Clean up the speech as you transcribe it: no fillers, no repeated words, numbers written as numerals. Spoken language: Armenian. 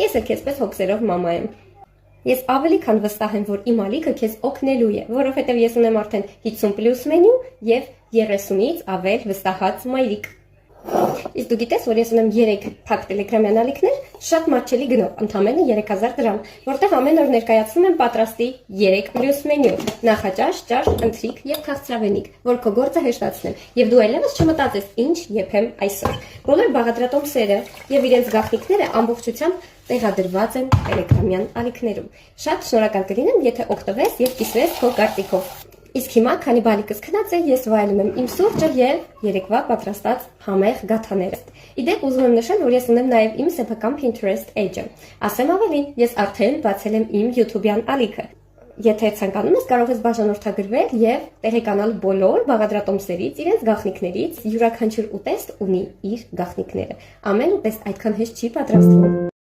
Ես էլ քեզպես հոգսերով մամա եմ։ Ես ավելի քան վստահ եմ, որ իմ ալիքը քեզ օգնելու է, որովհետև ես ունեմ արդեն 50+ մենյու եւ 30-ից ավել վստահած մայրիկ։ Իսկ դու գիտես, որ ես ունեմ 3 փակ տելեգրամյան ալիքներ, շատ մատչելի գնով, ընդամենը 3000 դրամ, որտեղ ամեն օր ներկայացնում եմ պատրաստի 3+ մենյու, նախաճաշ, ճաշ, ընթրիք եւ քաղցրավենիք, որ քո գործը հեշտացնեն, եւ դու այլևս չմտածես ինչ եփեմ այսօր։ Բոլոր բաղադրատոմսերը եւ իրենց գաղտնիքները ամբողջությամբ տեղադրված են տելեգրամյան ալիքներում։ Շատ շնորհակալ կլինեմ, եթե օգտվես եւ կիսվես քո կարծիքով։ Իսկ հիմա, քանի բալիկս քնած է, ես վայելում եմ իմ սուրճը եւ երեկվա պատրաստած համեղ գաթաները։ Իդեպ ուզում եմ նշել, որ ես ունեմ նաեւ իմ սեփական Pinterest էջը։ Ասեմ ավելին, ես արդեն բացել եմ իմ YouTube-յան ալիքը։ Եթե ցանկանում ես, կարող ես բաժանորդագրվել եւ տեղեկանալ բոլոր բաղադրատոմսերից, իրենց գաղտնիքներից, յուրաքանչյուր ուտեստ ունի իր գաղտնիքները։ Ամեն ուտեստ այդքան հեշտ չի պատրաստվում։